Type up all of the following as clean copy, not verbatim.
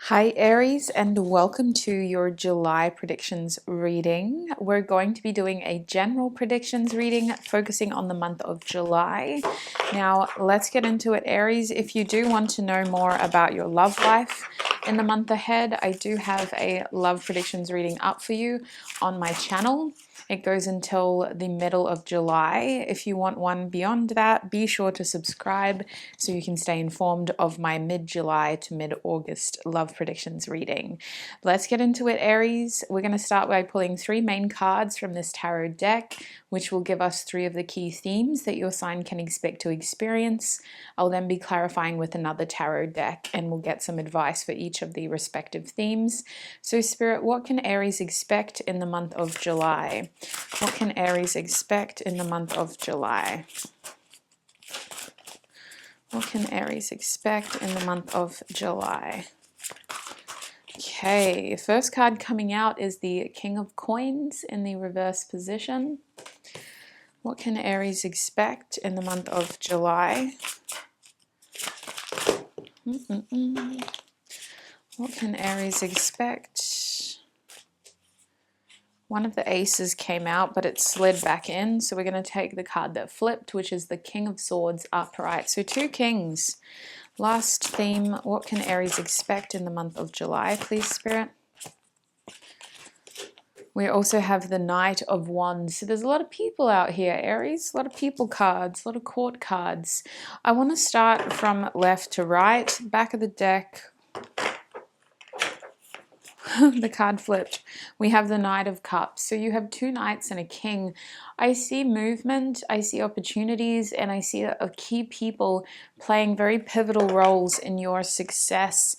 Hi Aries, and welcome to your July predictions reading. We're going to be doing a general predictions reading focusing on the month of July. Now let's get into it, Aries. If you do want to know more about your love life in the month ahead, I do have a love predictions reading up for you on my channel. It goes until the middle of July. If you want one beyond that, be sure to subscribe so you can stay informed of my mid-July to mid-August love predictions reading. Let's get into it, Aries. We're going to start by pulling 3 main cards from this tarot deck, which will give us 3 of the key themes that your sign can expect to experience. I'll then be clarifying with another tarot deck, and we'll get some advice for each of the respective themes. So Spirit, what can Aries expect in the month of July? What can Aries expect in the month of July? What can Aries expect in the month of July? Okay, first card coming out is the King of Coins in the reverse position. What can Aries expect in the month of July? What can Aries expect? One of the aces came out, but it slid back in. So we're going to take the card that flipped, which is the King of Swords upright. So 2 kings. Last theme, what can Aries expect in the month of July, please, Spirit? We also have the Knight of Wands. So there's a lot of people out here, Aries. A lot of people cards, a lot of court cards. I want to start from left to right. Back of the deck. The card flipped. We have the Knight of Cups. So you have 2 knights and a king. I see movement, I see opportunities, and I see a key people playing very pivotal roles in your success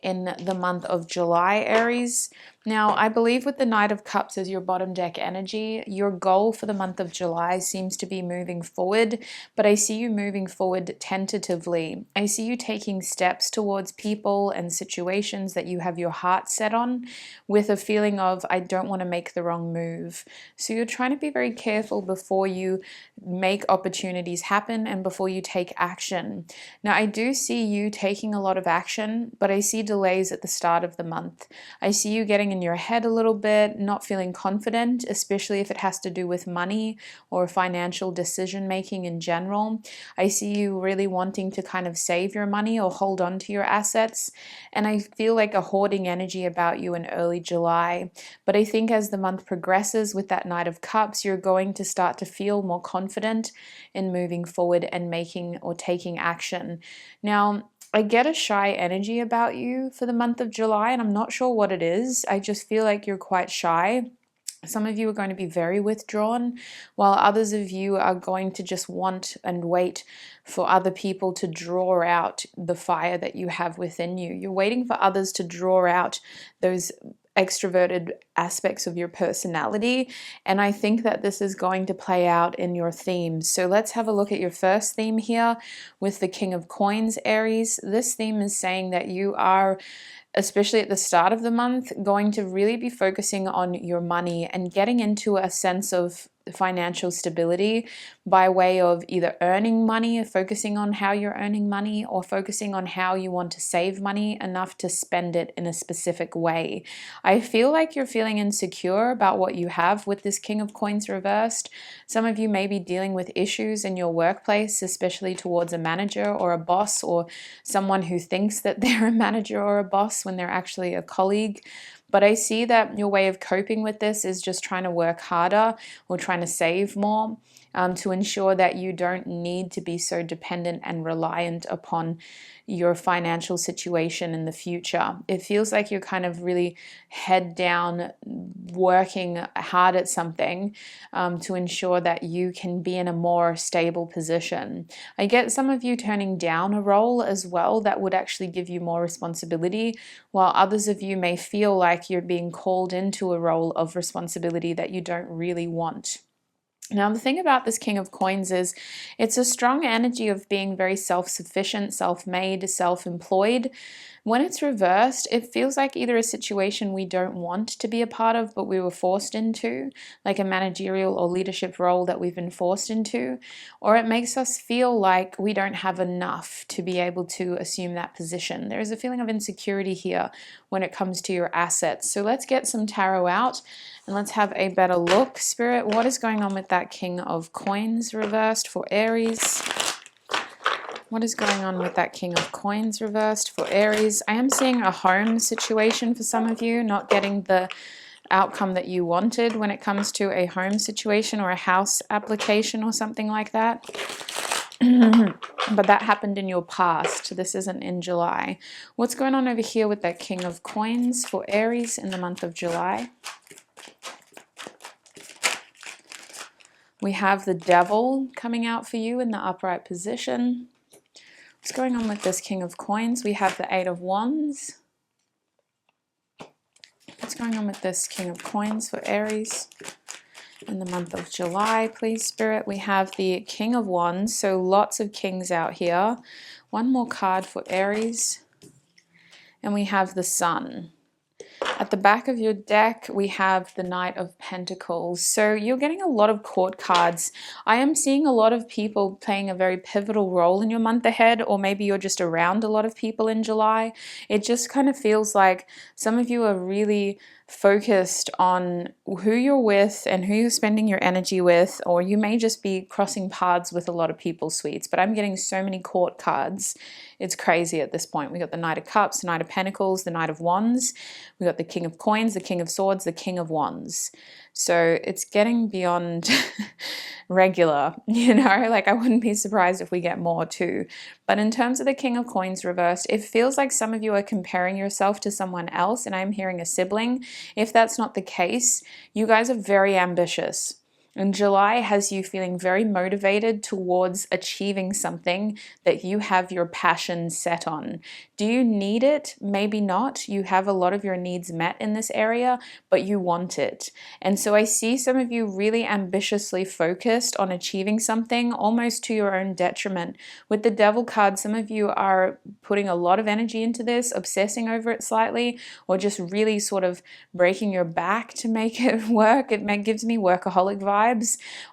in the month of July, Aries. Now, I believe with the Knight of Cups as your bottom deck energy, your goal for the month of July seems to be moving forward, but I see you moving forward tentatively. I see you taking steps towards people and situations that you have your heart set on with a feeling of, I don't want to make the wrong move. So you're trying to be very careful before you make opportunities happen and before you take action. Now, I do see you taking a lot of action, but I see delays at the start of the month. I see you getting in your head a little bit, not feeling confident, especially if it has to do with money or financial decision making in general. I see you really wanting to kind of save your money or hold on to your assets, and I feel like a hoarding energy about you in early July. But I think as the month progresses with that Knight of Cups, you're going to start to feel more confident in moving forward and making or taking action. Now, I get a shy energy about you for the month of July, and I'm not sure what it is. I just feel like you're quite shy. Some of you are going to be very withdrawn, while others of you are going to just want and wait for other people to draw out the fire that you have within you. You're waiting for others to draw out those extroverted aspects of your personality, and I think that this is going to play out in your themes. So let's have a look at your first theme here with the King of Coins, Aries. This theme is saying that you are, especially at the start of the month, going to really be focusing on your money and getting into a sense of financial stability by way of either earning money, focusing on how you're earning money, or focusing on how you want to save money enough to spend it in a specific way. I feel like you're feeling insecure about what you have with this King of Coins reversed. Some of you may be dealing with issues in your workplace, especially towards a manager or a boss, or someone who thinks that they're a manager or a boss when they're actually a colleague. But I see that your way of coping with this is just trying to work harder or trying to save more to ensure that you don't need to be so dependent and reliant upon your financial situation in the future. It feels like you're kind of really head down, working hard at something to ensure that you can be in a more stable position. I get some of you turning down a role as well that would actually give you more responsibility, while others of you may feel like you're being called into a role of responsibility that you don't really want. Now, the thing about this King of Coins is it's a strong energy of being very self-sufficient, self-made, self-employed. When it's reversed, it feels like either a situation we don't want to be a part of, but we were forced into, like a managerial or leadership role that we've been forced into, or it makes us feel like we don't have enough to be able to assume that position. There is a feeling of insecurity here when it comes to your assets. So let's get some tarot out and let's have a better look. Spirit, what is going on with that King of Coins reversed for Aries? What is going on with that King of Coins reversed for Aries? I am seeing a home situation for some of you, not getting the outcome that you wanted when it comes to a home situation or a house application or something like that. But that happened in your past. This isn't in July. What's going on over here with that King of Coins for Aries in the month of July? We have the Devil coming out for you in the upright position. What's going on with this King of Coins? We have the Eight of Wands. What's going on with this King of Coins for Aries in the month of July, please, Spirit? We have the King of Wands, so lots of kings out here. One more card for Aries. And we have the Sun. At the back of your deck, we have the Knight of Pentacles. So you're getting a lot of court cards. I am seeing a lot of people playing a very pivotal role in your month ahead, or maybe you're just around a lot of people in July. It just kind of feels like some of you are really focused on who you're with and who you're spending your energy with, or you may just be crossing paths with a lot of people, sweets. But I'm getting so many court cards. It's crazy at this point. We got the Knight of Cups, the Knight of Pentacles, the Knight of Wands. We got the King of Coins, the King of Swords, the King of Wands. So it's getting beyond regular, you know, like I wouldn't be surprised if we get more too. But in terms of the King of Coins reversed, it feels like some of you are comparing yourself to someone else, and I'm hearing a sibling. If that's not the case, you guys are very ambitious. And July has you feeling very motivated towards achieving something that you have your passion set on. Do you need it? Maybe not. You have a lot of your needs met in this area, but you want it. And so I see some of you really ambitiously focused on achieving something, almost to your own detriment. With the Devil card, some of you are putting a lot of energy into this, obsessing over it slightly, or just really sort of breaking your back to make it work. It gives me workaholic vibes,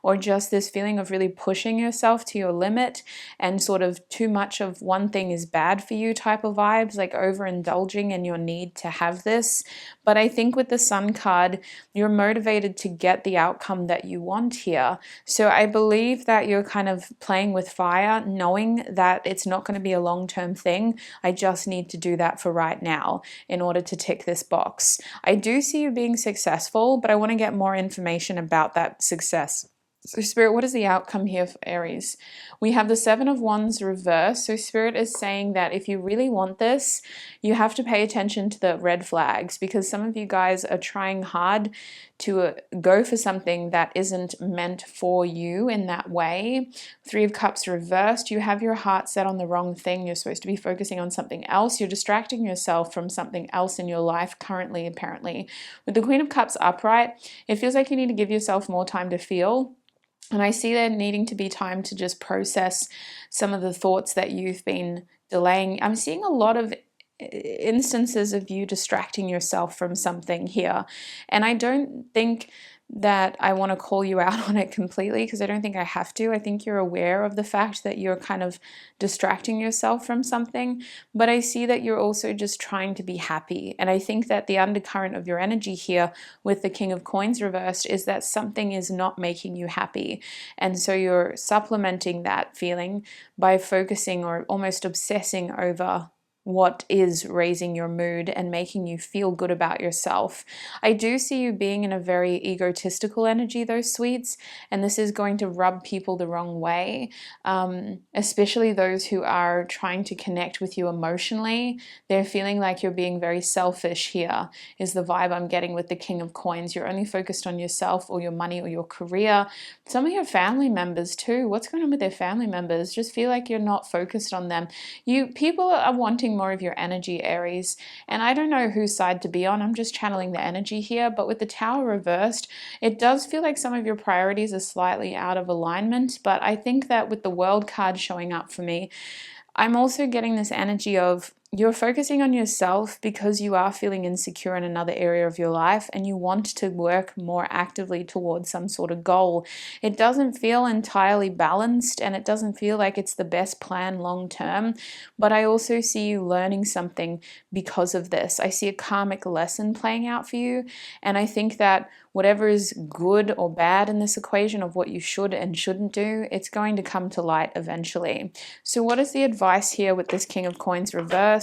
or just this feeling of really pushing yourself to your limit, and sort of too much of one thing is bad for you type of vibes, like overindulging in your need to have this. But I think with the Sun card, you're motivated to get the outcome that you want here. So I believe that you're kind of playing with fire, knowing that it's not going to be a long-term thing. I just need to do that for right now in order to tick this box. I do see you being successful, but I want to get more information about that success. So Spirit, what is the outcome here for Aries? We have the Seven of Wands reversed. So Spirit is saying that if you really want this, you have to pay attention to the red flags, because some of you guys are trying hard to go for something that isn't meant for you in that way. Three of Cups reversed. You have your heart set on the wrong thing. You're supposed to be focusing on something else. You're distracting yourself from something else in your life currently, apparently. With the Queen of Cups upright, it feels like you need to give yourself more time to feel. And I see there needing to be time to just process some of the thoughts that you've been delaying. I'm seeing a lot of instances of you distracting yourself from something here. And I don't think that I want to call you out on it completely, because I don't think I have to. I think you're aware of the fact that you're kind of distracting yourself from something, but I see that you're also just trying to be happy. And I think that the undercurrent of your energy here with the King of Coins reversed is that something is not making you happy. And so you're supplementing that feeling by focusing or almost obsessing over what is raising your mood and making you feel good about yourself. I do see you being in a very egotistical energy, though, sweets, and this is going to rub people the wrong way, especially those who are trying to connect with you emotionally. They're feeling like you're being very selfish here, is the vibe I'm getting with the King of Coins. You're only focused on yourself or your money or your career. Some of your family members too. What's going on with their family members? Just feel like you're not focused on them. People are wanting focusing more of your energy, Aries. And I don't know whose side to be on. I'm just channeling the energy here. But with the Tower reversed, it does feel like some of your priorities are slightly out of alignment. But I think that with the World card showing up for me, I'm also getting this energy of you're focusing on yourself because you are feeling insecure in another area of your life and you want to work more actively towards some sort of goal. It doesn't feel entirely balanced and it doesn't feel like it's the best plan long term, but I also see you learning something because of this. I see a karmic lesson playing out for you, and I think that whatever is good or bad in this equation of what you should and shouldn't do, it's going to come to light eventually. So what is the advice here with this King of Coins reversed?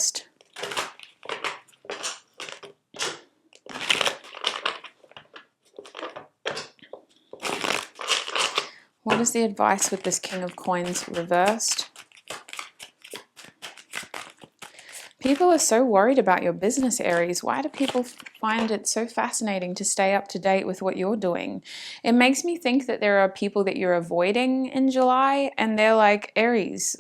What is the advice with this King of Coins reversed? People are so worried about your business, Aries. Why do people find it so fascinating to stay up to date with what you're doing? It makes me think that there are people that you're avoiding in July and they're like, Aries,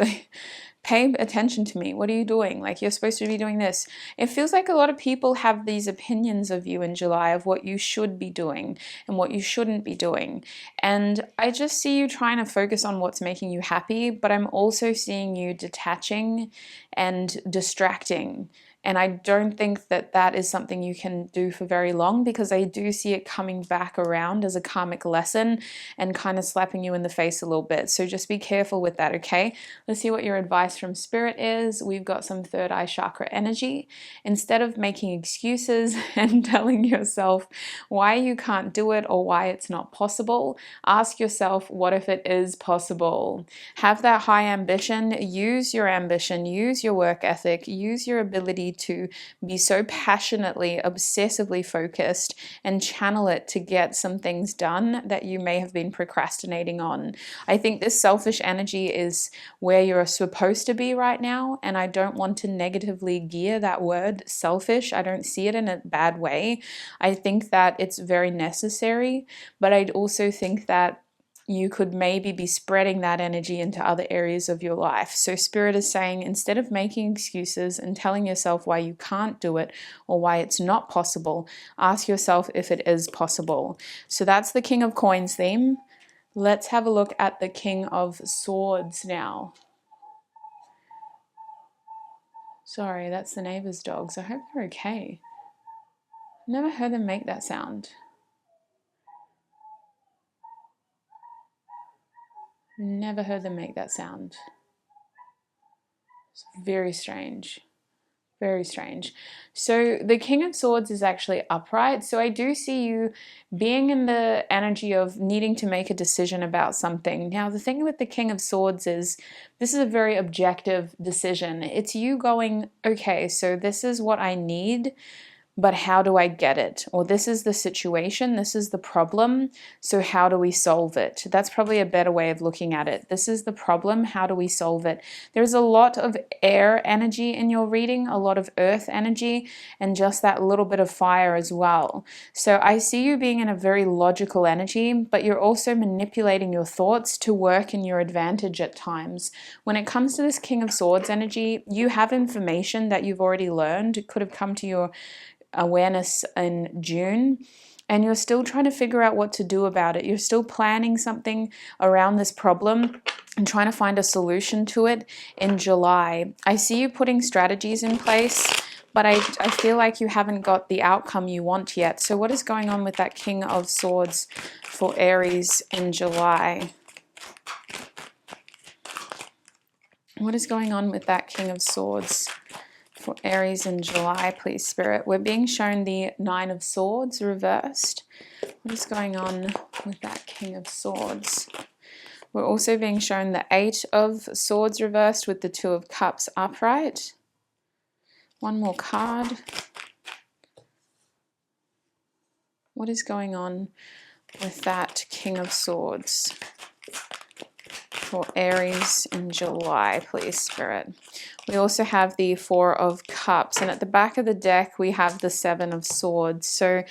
pay attention to me. What are you doing? Like, you're supposed to be doing this. It feels like a lot of people have these opinions of you in July of what you should be doing and what you shouldn't be doing. And I just see you trying to focus on what's making you happy, but I'm also seeing you detaching and distracting. And I don't think that that is something you can do for very long, because I do see it coming back around as a karmic lesson and kind of slapping you in the face a little bit. So just be careful with that, okay? Let's see what your advice from Spirit is. We've got some third eye chakra energy. Instead of making excuses and telling yourself why you can't do it or why it's not possible, ask yourself, what if it is possible? Have that high ambition, use your work ethic, use your ability to be so passionately, obsessively focused and channel it to get some things done that you may have been procrastinating on. I think this selfish energy is where you're supposed to be right now, and I don't want to negatively gear that word selfish. I don't see it in a bad way. I think that it's very necessary, but I also think that you could maybe be spreading that energy into other areas of your life. So Spirit is saying, instead of making excuses and telling yourself why you can't do it or why it's not possible, ask yourself if it is possible. So that's the King of Coins theme. Let's have a look at the King of Swords now. Sorry, that's the neighbor's dogs. I hope they're okay. Never heard them make that sound. Never heard them make that sound. It's very strange. Very strange. So the King of Swords is actually upright. So I do see you being in the energy of needing to make a decision about something. Now, the thing with the King of Swords is this is a very objective decision. It's you going, okay, so this is what I need, but how do I get it? Or this is the situation, this is the problem, so how do we solve it? That's probably a better way of looking at it. This is the problem, how do we solve it? There's a lot of air energy in your reading, a lot of earth energy, and just that little bit of fire as well. So I see you being in a very logical energy, but you're also manipulating your thoughts to work in your advantage at times. When it comes to this King of Swords energy, you have information that you've already learned. It could have come to your awareness in June, and you're still trying to figure out what to do about it. You're still planning something around this problem and trying to find a solution to it in July. I see you putting strategies in place, but I feel like you haven't got the outcome you want yet. So what is going on with that King of Swords for Aries in July? What is going on with that King of Swords for Aries in July, please, Spirit? We're being shown the Nine of Swords reversed. What is going on with that King of Swords? We're also being shown the Eight of Swords reversed with the Two of Cups upright. One more card. What is going on with that King of Swords for Aries in July, please, Spirit? We also have the Four of Cups, and at the back of the deck we have the Seven of Swords. So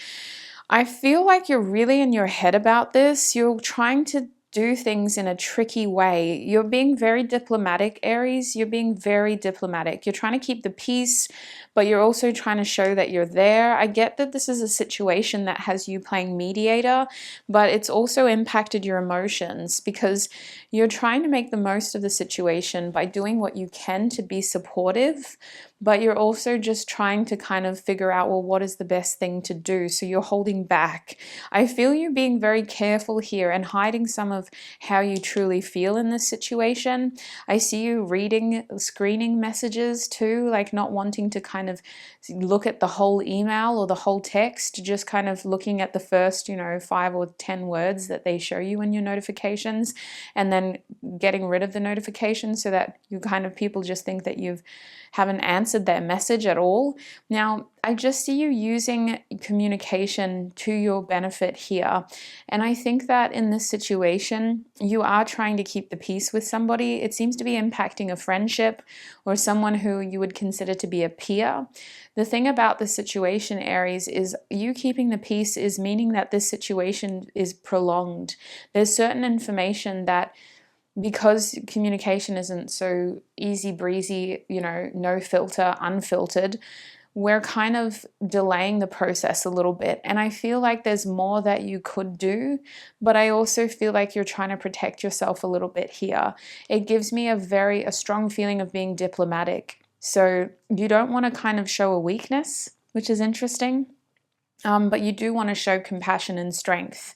I feel like you're really in your head about this. You're trying to do things in a tricky way. You're being very diplomatic, Aries. You're being very diplomatic. You're trying to keep the peace, but you're also trying to show that you're there. I get that this is a situation that has you playing mediator, but it's also impacted your emotions because you're trying to make the most of the situation by doing what you can to be supportive, but you're also just trying to kind of figure out, well, what is the best thing to do? So you're holding back. I feel you being very careful here and hiding some of how you truly feel in this situation. I see you reading, screening messages too, like not wanting to kind of look at the whole email or the whole text, just kind of looking at the first, 5 or 10 words that they show you in your notifications, and then getting rid of the notifications so that you kind of people just think that you haven't answered their message at all. Now, I just see you using communication to your benefit here. And I think that in this situation, you are trying to keep the peace with somebody. It seems to be impacting a friendship or someone who you would consider to be a peer. The thing about the situation, Aries, is you keeping the peace is meaning that this situation is prolonged. There's certain information that, because communication isn't so easy breezy, no filter, unfiltered, we're kind of delaying the process a little bit. And I feel like there's more that you could do, but I also feel like you're trying to protect yourself a little bit here. It gives me a strong feeling of being diplomatic. So you don't want to kind of show a weakness, which is interesting. But you do want to show compassion and strength.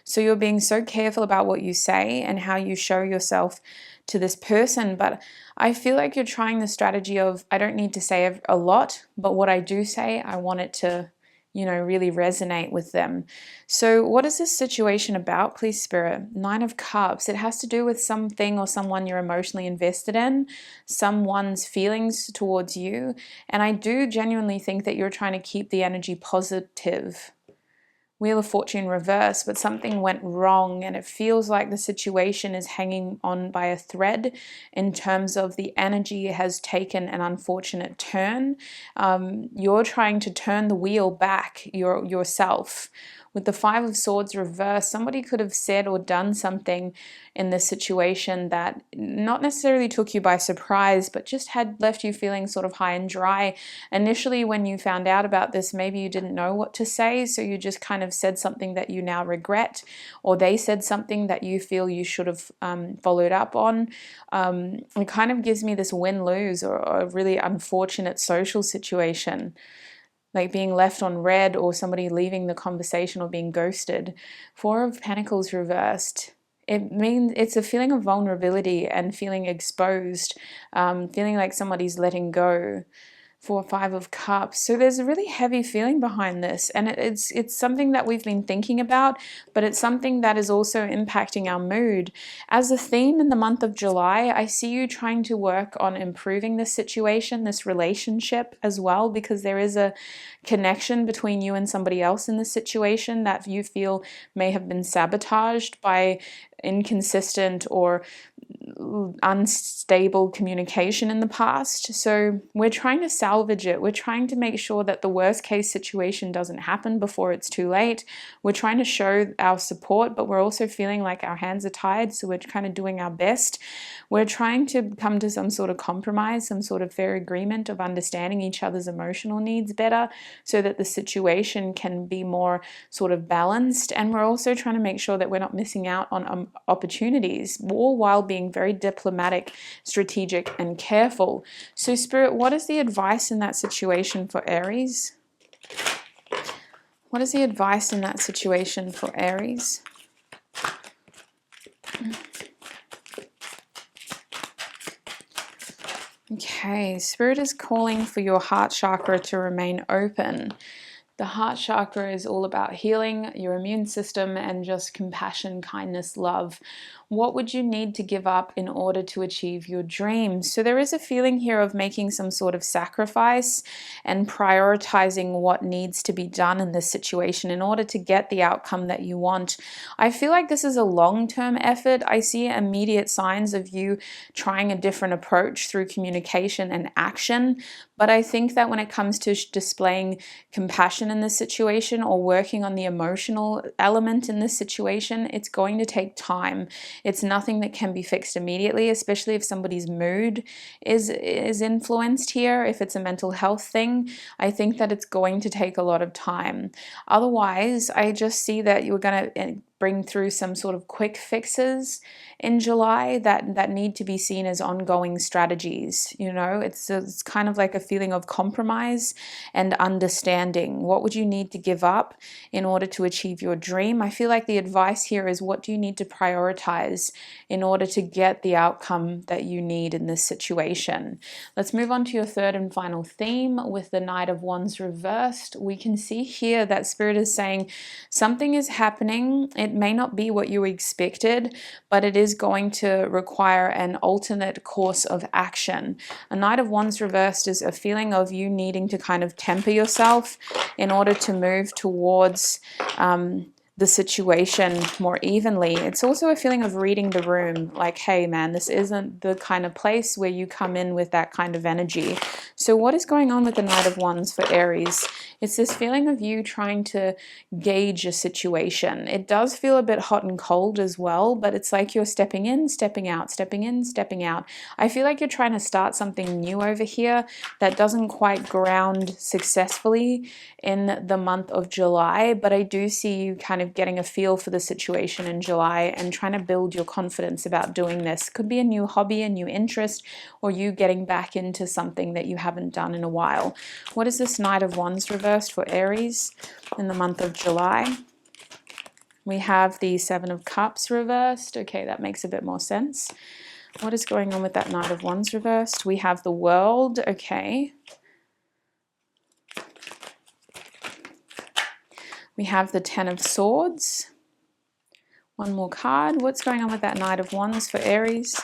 So you're being so careful about what you say and how you show yourself to this person. But I feel like you're trying the strategy of, I don't need to say a lot, but what I do say, I want it to, really resonate with them. So what is this situation about, please, Spirit? 9 of Cups. It has to do with something or someone you're emotionally invested in, someone's feelings towards you. And I do genuinely think that you're trying to keep the energy positive. Wheel of Fortune reverse, but something went wrong and it feels like the situation is hanging on by a thread in terms of the energy has taken an unfortunate turn. You're trying to turn the wheel back yourself. With the 5 of Swords reverse, somebody could have said or done something in this situation that not necessarily took you by surprise, but just had left you feeling sort of high and dry. Initially, when you found out about this, maybe you didn't know what to say, so you just kind of said something that you now regret, or they said something that you feel you should have followed up on. It kind of gives me this win-lose or a really unfortunate social situation, like being left on red or somebody leaving the conversation or being ghosted. 4 of Pentacles reversed. It means it's a feeling of vulnerability and feeling exposed, feeling like somebody's letting go. 4, 5 of Cups. So there's a really heavy feeling behind this, and it's something that we've been thinking about, but it's something that is also impacting our mood. As a theme in the month of July, I see you trying to work on improving this situation, this relationship as well, because there is a connection between you and somebody else in this situation that you feel may have been sabotaged by inconsistent or unstable communication in the past. So we're trying to salvage it. We're trying to make sure that the worst case situation doesn't happen before it's too late. We're trying to show our support, but we're also feeling like our hands are tied, so we're kind of doing our best. We're trying to come to some sort of compromise, some sort of fair agreement of understanding each other's emotional needs better so that the situation can be more sort of balanced. And we're also trying to make sure that we're not missing out on opportunities, all while being very diplomatic, strategic, and careful. So Spirit, what is the advice in that situation for Aries? What is the advice in that situation for Aries? Okay, Spirit is calling for your heart chakra to remain open. The heart chakra is all about healing your immune system and just compassion, kindness, love. What would you need to give up in order to achieve your dreams? So there is a feeling here of making some sort of sacrifice and prioritizing what needs to be done in this situation in order to get the outcome that you want. I feel like this is a long-term effort. I see immediate signs of you trying a different approach through communication and action. But I think that when it comes to displaying compassion in this situation or working on the emotional element in this situation, it's going to take time. It's nothing that can be fixed immediately, especially if somebody's mood is influenced here. If it's a mental health thing, I think that it's going to take a lot of time. Otherwise, I just see that you're going to bring through some sort of quick fixes in July that need to be seen as ongoing strategies. You know, it's kind of like a feeling of compromise and understanding. What would you need to give up in order to achieve your dream? I feel like the advice here is, what do you need to prioritize in order to get the outcome that you need in this situation? Let's move on to your third and final theme with the Knight of Wands reversed. We can see here that Spirit is saying something is happening. It may not be what you expected, but it is going to require an alternate course of action. A Knight of Wands reversed is a feeling of you needing to kind of temper yourself in order to move towards the situation more evenly. It's also a feeling of reading the room, like, hey man, this isn't the kind of place where you come in with that kind of energy. So what is going on with the Knight of Wands for Aries? It's this feeling of you trying to gauge a situation. It does feel a bit hot and cold as well, but it's like you're stepping in, stepping out, stepping in, stepping out. I feel like you're trying to start something new over here that doesn't quite ground successfully in the month of July, but I do see you kind of getting a feel for the situation in July and trying to build your confidence about doing this. Could be a new hobby, a new interest, or you getting back into something that you haven't done in a while. What is this Knight of Wands reversed for Aries in the month of July? We have the Seven of Cups reversed. Okay, that makes a bit more sense. What is going on with that Knight of Wands reversed? We have the World. Okay. We have the Ten of Swords. One more card. What's going on with that Knight of Wands for Aries?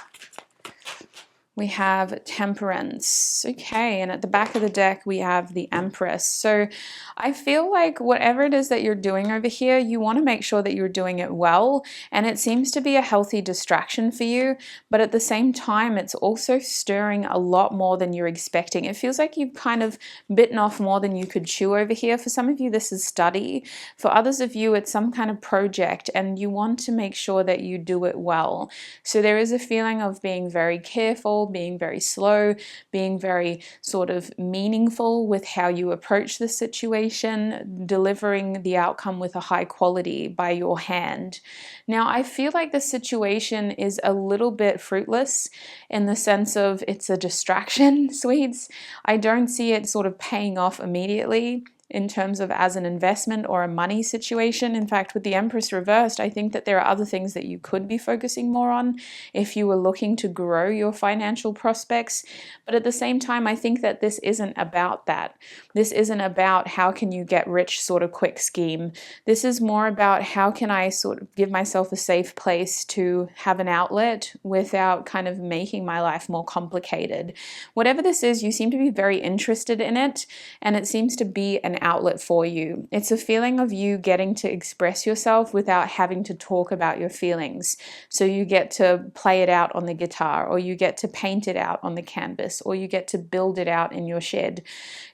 We have Temperance. Okay, and at the back of the deck, we have the Empress. So I feel like whatever it is that you're doing over here, you want to make sure that you're doing it well. And it seems to be a healthy distraction for you. But at the same time, it's also stirring a lot more than you're expecting. It feels like you've kind of bitten off more than you could chew over here. For some of you, this is study. For others of you, it's some kind of project. And you want to make sure that you do it well. So there is a feeling of being very careful, being very slow, being very sort of meaningful with how you approach the situation, delivering the outcome with a high quality by your hand. Now, I feel like the situation is a little bit fruitless in the sense of it's a distraction, sweets. I don't see it sort of paying off immediately in terms of as an investment or a money situation. In fact, with the Empress reversed, I think that there are other things that you could be focusing more on if you were looking to grow your financial prospects. But at the same time, I think that this isn't about that. This isn't about how can you get rich sort of quick scheme. This is more about how can I sort of give myself a safe place to have an outlet without kind of making my life more complicated. Whatever this is, you seem to be very interested in it, and it seems to be an outlet for you. It's a feeling of you getting to express yourself without having to talk about your feelings. So you get to play it out on the guitar, or you get to paint it out on the canvas, or you get to build it out in your shed.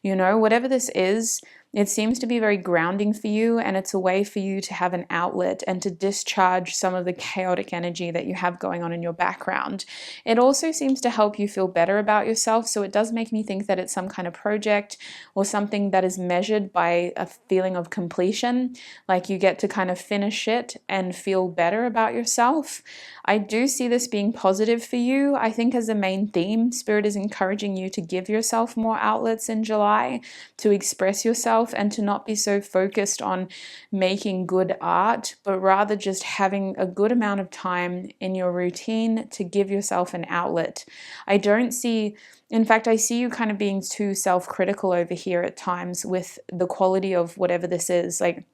You know, whatever this is, it seems to be very grounding for you, and it's a way for you to have an outlet and to discharge some of the chaotic energy that you have going on in your background. It also seems to help you feel better about yourself, so it does make me think that it's some kind of project or something that is measured by a feeling of completion, like you get to kind of finish it and feel better about yourself. I do see this being positive for you. I think as a main theme, Spirit is encouraging you to give yourself more outlets in July, to express yourself, and to not be so focused on making good art, but rather just having a good amount of time in your routine to give yourself an outlet. I don't see, in fact, I see you kind of being too self-critical over here at times with the quality of whatever this is. Like,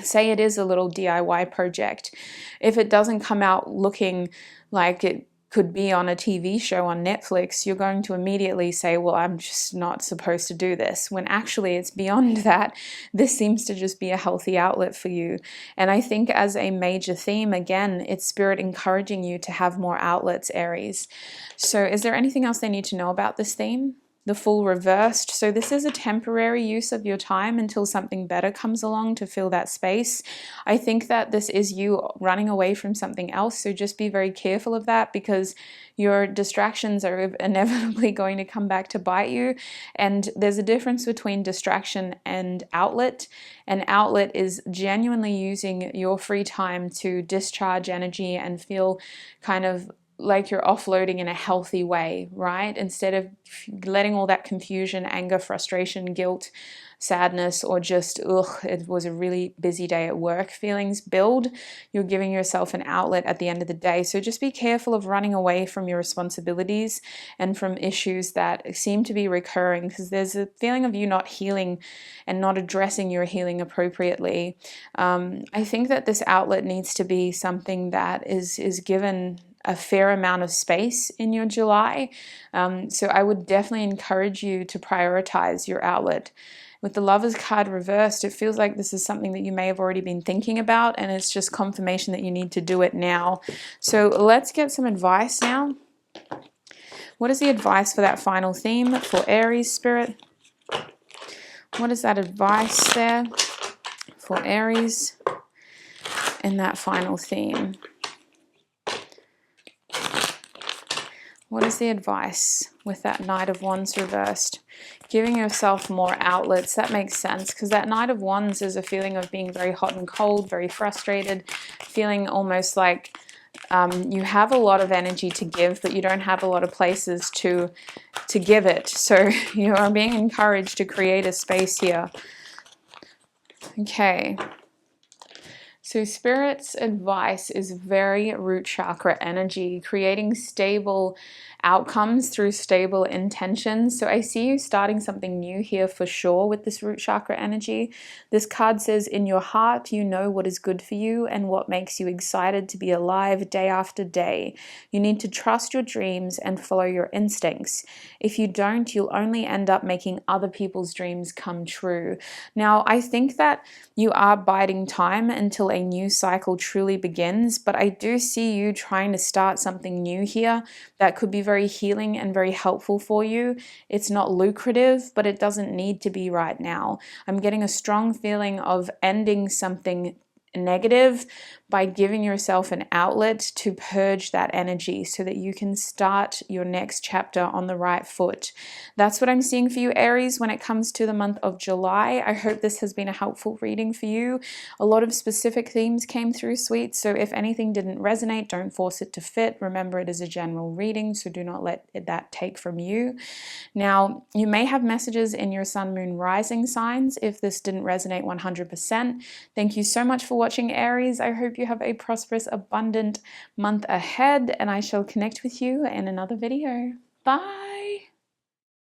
say it is a little DIY project. If it doesn't come out looking like it could be on a TV show on Netflix, you're going to immediately say, well, I'm just not supposed to do this, when actually it's beyond that. This seems to just be a healthy outlet for you. And I think as a major theme, again, it's Spirit encouraging you to have more outlets, Aries. So is there anything else they need to know about this theme? the Fool reversed. So this is a temporary use of your time until something better comes along to fill that space. I think that this is you running away from something else. So just be very careful of that, because your distractions are inevitably going to come back to bite you. And there's a difference between distraction and outlet. An outlet is genuinely using your free time to discharge energy and feel kind of like you're offloading in a healthy way, right? Instead of letting all that confusion, anger, frustration, guilt, sadness, or just, ugh, it was a really busy day at work feelings build, you're giving yourself an outlet at the end of the day. So just be careful of running away from your responsibilities and from issues that seem to be recurring, because there's a feeling of you not healing and not addressing your healing appropriately. I think that this outlet needs to be something that is given a fair amount of space in your July. So I would definitely encourage you to prioritize your outlet. With the Lovers card reversed, it feels like this is something that you may have already been thinking about, and it's just confirmation that you need to do it now. So let's get some advice now. What is the advice for that final theme for Aries, Spirit? What is that advice there for Aries in that final theme? What is the advice with that Knight of Wands reversed? Giving yourself more outlets. That makes sense, because that Knight of Wands is a feeling of being very hot and cold, very frustrated, feeling almost like you have a lot of energy to give, but you don't have a lot of places to give it. So you are being encouraged to create a space here. Okay. So Spirit's advice is very root chakra energy, creating stable outcomes through stable intentions. So I see you starting something new here for sure with this root chakra energy. This card says, in your heart, you know what is good for you and what makes you excited to be alive day after day. You need to trust your dreams and follow your instincts. If you don't, you'll only end up making other people's dreams come true. Now, I think that you are biding time until a new cycle truly begins, but I do see you trying to start something new here that could be very healing and very helpful for you. It's not lucrative, but it doesn't need to be right now. I'm getting a strong feeling of ending something negative by giving yourself an outlet to purge that energy so that you can start your next chapter on the right foot. That's what I'm seeing for you, Aries, when it comes to the month of July. I hope this has been a helpful reading for you. A lot of specific themes came through, sweet, so if anything didn't resonate, don't force it to fit. Remember, it is a general reading, so do not let that take from you. Now, you may have messages in your sun, moon, rising signs if this didn't resonate 100%. Thank you so much for watching, Aries. I hope you have a prosperous, abundant month ahead, and I shall connect with you in another video. Bye!